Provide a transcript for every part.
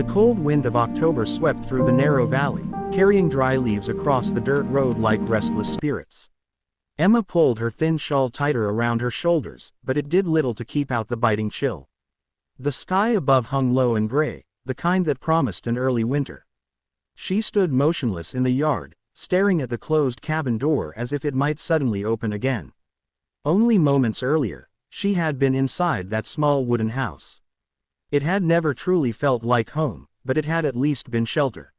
The cold wind of October swept through the narrow valley, carrying dry leaves across the dirt road like restless spirits. Emma pulled her thin shawl tighter around her shoulders, but it did little to keep out the biting chill. The sky above hung low and gray, the kind that promised an early winter. She stood motionless in the yard, staring at the closed cabin door as if it might suddenly open again. Only moments earlier, she had been inside that small wooden house. It had never truly felt like home, but it had at least been shelter.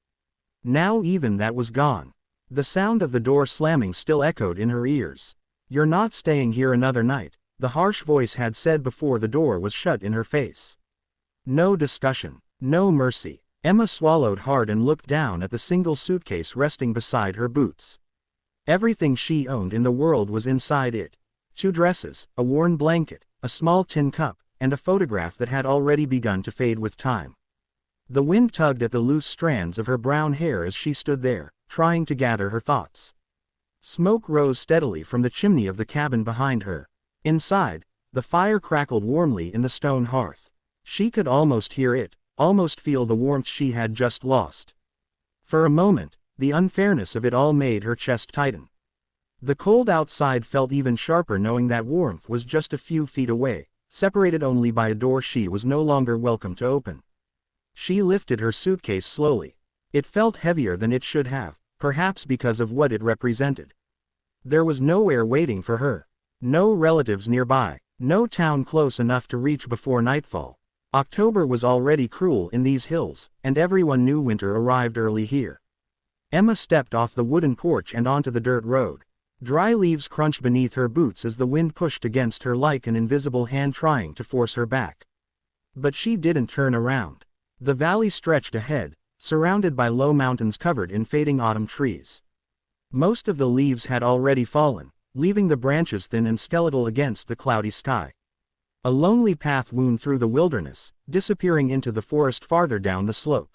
Now even that was gone. The sound of the door slamming still echoed in her ears. "You're not staying here another night," the harsh voice had said before the door was shut in her face. No discussion, no mercy. Emma swallowed hard and looked down at the single suitcase resting beside her boots. Everything she owned in the world was inside it. 2 dresses, a worn blanket, a small tin cup, and a photograph that had already begun to fade with time. The wind tugged at the loose strands of her brown hair as she stood there, trying to gather her thoughts. Smoke rose steadily from the chimney of the cabin behind her. Inside, the fire crackled warmly in the stone hearth. She could almost hear it, almost feel the warmth she had just lost. For a moment, the unfairness of it all made her chest tighten. The cold outside felt even sharper knowing that warmth was just a few feet away, separated only by a door she was no longer welcome to open. She lifted her suitcase slowly. It felt heavier than it should have, perhaps because of what it represented. There was nowhere waiting for her. No relatives nearby, no town close enough to reach before nightfall. October was already cruel in these hills, and everyone knew winter arrived early here. Emma stepped off the wooden porch and onto the dirt road. Dry leaves crunched beneath her boots as the wind pushed against her like an invisible hand trying to force her back. But she didn't turn around. The valley stretched ahead, surrounded by low mountains covered in fading autumn trees. Most of the leaves had already fallen, leaving the branches thin and skeletal against the cloudy sky. A lonely path wound through the wilderness, disappearing into the forest farther down the slope.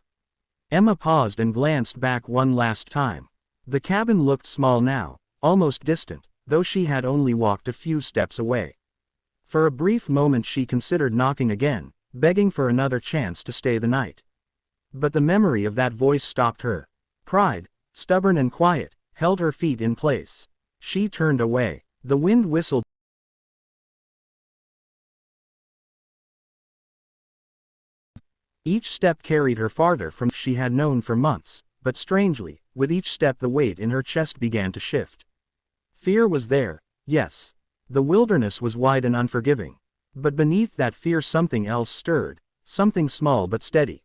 Emma paused and glanced back one last time. The cabin looked small now, almost distant, though she had only walked a few steps away. For a brief moment she considered knocking again, begging for another chance to stay the night. But the memory of that voice stopped her. Pride, stubborn and quiet, held her feet in place. She turned away. The wind whistled. Each step carried her farther from she had known for months, but strangely, with each step the weight in her chest began to shift. Fear was there, yes. The wilderness was wide and unforgiving. But beneath that fear something else stirred, something small but steady.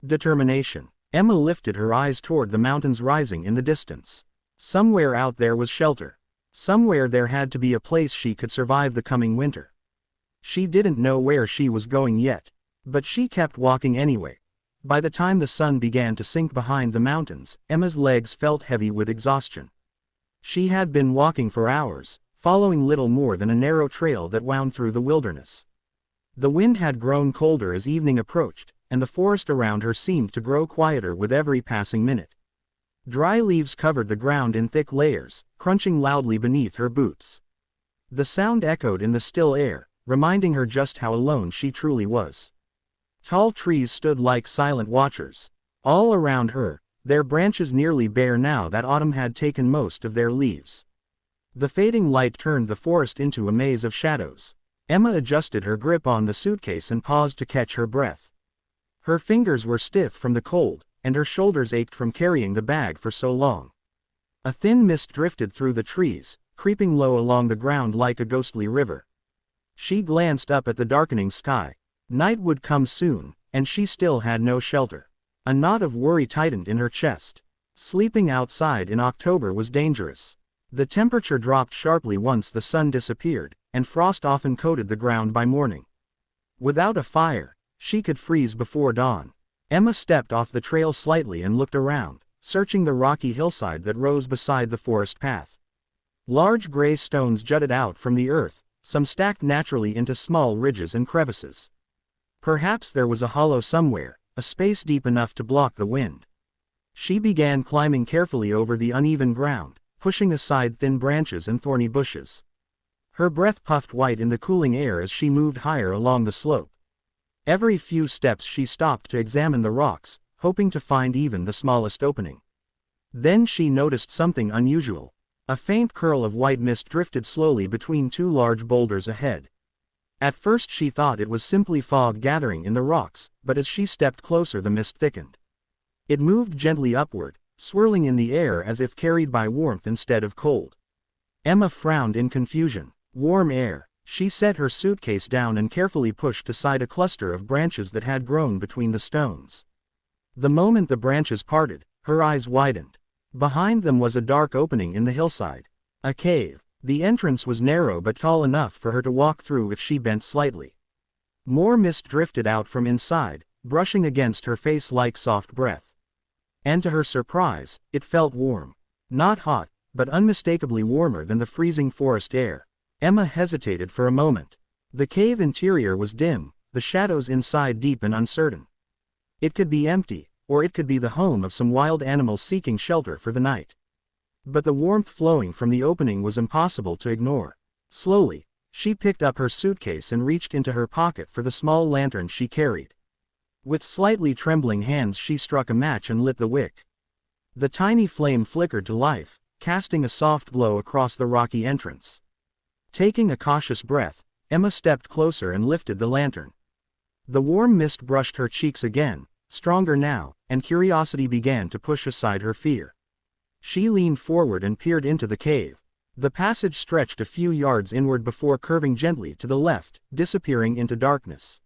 Determination. Emma lifted her eyes toward the mountains rising in the distance. Somewhere out there was shelter. Somewhere there had to be a place she could survive the coming winter. She didn't know where she was going yet. But she kept walking anyway. By the time the sun began to sink behind the mountains, Emma's legs felt heavy with exhaustion. She had been walking for hours, following little more than a narrow trail that wound through the wilderness. The wind had grown colder as evening approached, and the forest around her seemed to grow quieter with every passing minute. Dry leaves covered the ground in thick layers, crunching loudly beneath her boots. The sound echoed in the still air, reminding her just how alone she truly was. Tall trees stood like silent watchers. All around her, their branches nearly bare now that autumn had taken most of their leaves. The fading light turned the forest into a maze of shadows. Emma adjusted her grip on the suitcase and paused to catch her breath. Her fingers were stiff from the cold, and her shoulders ached from carrying the bag for so long. A thin mist drifted through the trees, creeping low along the ground like a ghostly river. She glanced up at the darkening sky. Night would come soon, and she still had no shelter. A knot of worry tightened in her chest. Sleeping outside in October was dangerous. The temperature dropped sharply once the sun disappeared, and frost often coated the ground by morning. Without a fire, she could freeze before dawn. Emma stepped off the trail slightly and looked around, searching the rocky hillside that rose beside the forest path. Large gray stones jutted out from the earth, some stacked naturally into small ridges and crevices. Perhaps there was a hollow somewhere, a space deep enough to block the wind. She began climbing carefully over the uneven ground, pushing aside thin branches and thorny bushes. Her breath puffed white in the cooling air as she moved higher along the slope. Every few steps she stopped to examine the rocks, hoping to find even the smallest opening. Then she noticed something unusual. A faint curl of white mist drifted slowly between two large boulders ahead. At first she thought it was simply fog gathering in the rocks, but as she stepped closer the mist thickened. It moved gently upward, swirling in the air as if carried by warmth instead of cold. Emma frowned in confusion. Warm air. She set her suitcase down and carefully pushed aside a cluster of branches that had grown between the stones. The moment the branches parted, her eyes widened. Behind them was a dark opening in the hillside. A cave. The entrance was narrow but tall enough for her to walk through if she bent slightly. More mist drifted out from inside, brushing against her face like soft breath. And to her surprise, it felt warm. Not hot, but unmistakably warmer than the freezing forest air. Emma hesitated for a moment. The cave interior was dim, the shadows inside deep and uncertain. It could be empty, or it could be the home of some wild animal seeking shelter for the night. But the warmth flowing from the opening was impossible to ignore. Slowly, she picked up her suitcase and reached into her pocket for the small lantern she carried. With slightly trembling hands she struck a match and lit the wick. The tiny flame flickered to life, casting a soft glow across the rocky entrance. Taking a cautious breath, Emma stepped closer and lifted the lantern. The warm mist brushed her cheeks again, stronger now, and curiosity began to push aside her fear. She leaned forward and peered into the cave. The passage stretched a few yards inward before curving gently to the left, disappearing into darkness.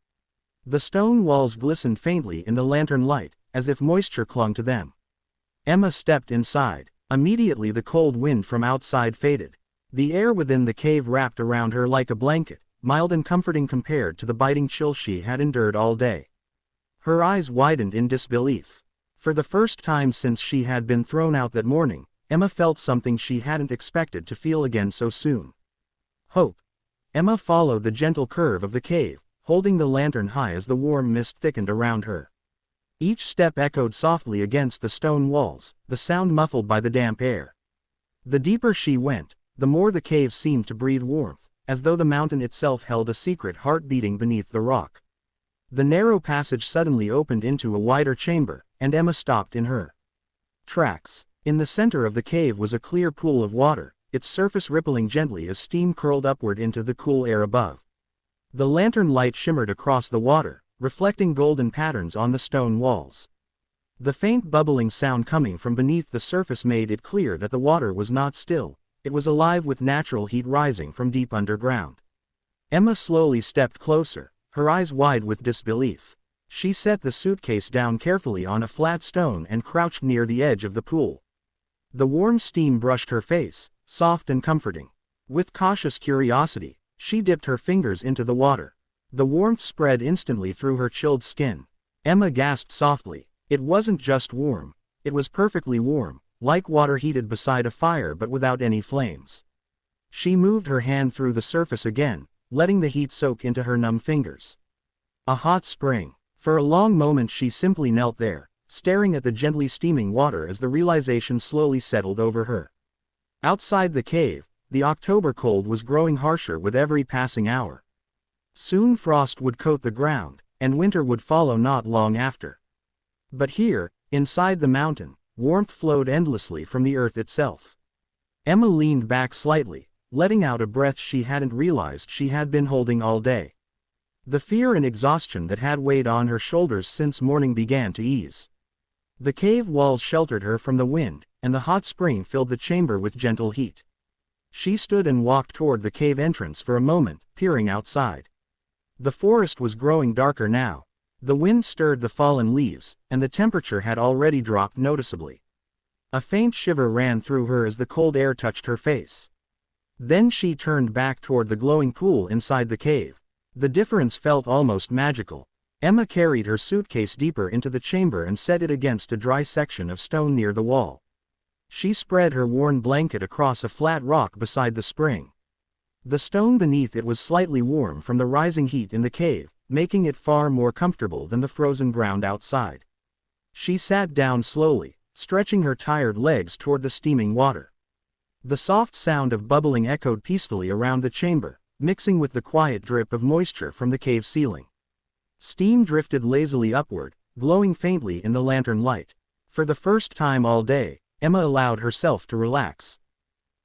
The stone walls glistened faintly in the lantern light, as if moisture clung to them. Emma stepped inside. Immediately the cold wind from outside faded. The air within the cave wrapped around her like a blanket, mild and comforting compared to the biting chill she had endured all day. Her eyes widened in disbelief. For the first time since she had been thrown out that morning, Emma felt something she hadn't expected to feel again so soon. Hope. Emma followed the gentle curve of the cave, holding the lantern high as the warm mist thickened around her. Each step echoed softly against the stone walls, the sound muffled by the damp air. The deeper she went, the more the cave seemed to breathe warmth, as though the mountain itself held a secret heart beating beneath the rock. The narrow passage suddenly opened into a wider chamber, and Emma stopped in her tracks. In the center of the cave was a clear pool of water, its surface rippling gently as steam curled upward into the cool air above. The lantern light shimmered across the water, reflecting golden patterns on the stone walls. The faint bubbling sound coming from beneath the surface made it clear that the water was not still, it was alive with natural heat rising from deep underground. Emma slowly stepped closer, her eyes wide with disbelief. She set the suitcase down carefully on a flat stone and crouched near the edge of the pool. The warm steam brushed her face, soft and comforting. With cautious curiosity, she dipped her fingers into the water. The warmth spread instantly through her chilled skin. Emma gasped softly. It wasn't just warm. It was perfectly warm, like water heated beside a fire but without any flames. She moved her hand through the surface again, letting the heat soak into her numb fingers. A hot spring. For a long moment she simply knelt there, staring at the gently steaming water as the realization slowly settled over her. Outside the cave, the October cold was growing harsher with every passing hour. Soon frost would coat the ground, and winter would follow not long after. But here, inside the mountain, warmth flowed endlessly from the earth itself. Emma leaned back slightly, letting out a breath she hadn't realized she had been holding all day. The fear and exhaustion that had weighed on her shoulders since morning began to ease. The cave walls sheltered her from the wind, and the hot spring filled the chamber with gentle heat. She stood and walked toward the cave entrance for a moment, peering outside. The forest was growing darker now. The wind stirred the fallen leaves, and the temperature had already dropped noticeably. A faint shiver ran through her as the cold air touched her face. Then she turned back toward the glowing pool inside the cave. The difference felt almost magical. Emma carried her suitcase deeper into the chamber and set it against a dry section of stone near the wall. She spread her worn blanket across a flat rock beside the spring. The stone beneath it was slightly warm from the rising heat in the cave, making it far more comfortable than the frozen ground outside. She sat down slowly, stretching her tired legs toward the steaming water. The soft sound of bubbling echoed peacefully around the chamber, mixing with the quiet drip of moisture from the cave ceiling. Steam drifted lazily upward, glowing faintly in the lantern light. For the first time all day, Emma allowed herself to relax.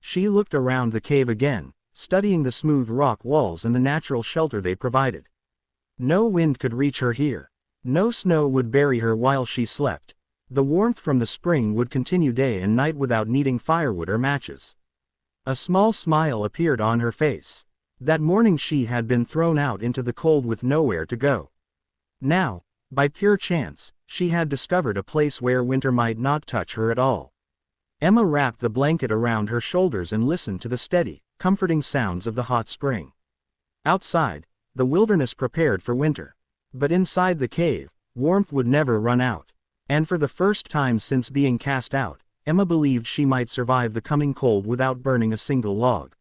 She looked around the cave again, studying the smooth rock walls and the natural shelter they provided. No wind could reach her here. No snow would bury her while she slept. The warmth from the spring would continue day and night without needing firewood or matches. A small smile appeared on her face. That morning she had been thrown out into the cold with nowhere to go. Now, by pure chance, she had discovered a place where winter might not touch her at all. Emma wrapped the blanket around her shoulders and listened to the steady, comforting sounds of the hot spring. Outside, the wilderness prepared for winter. But inside the cave, warmth would never run out. And for the first time since being cast out, Emma believed she might survive the coming cold without burning a single log.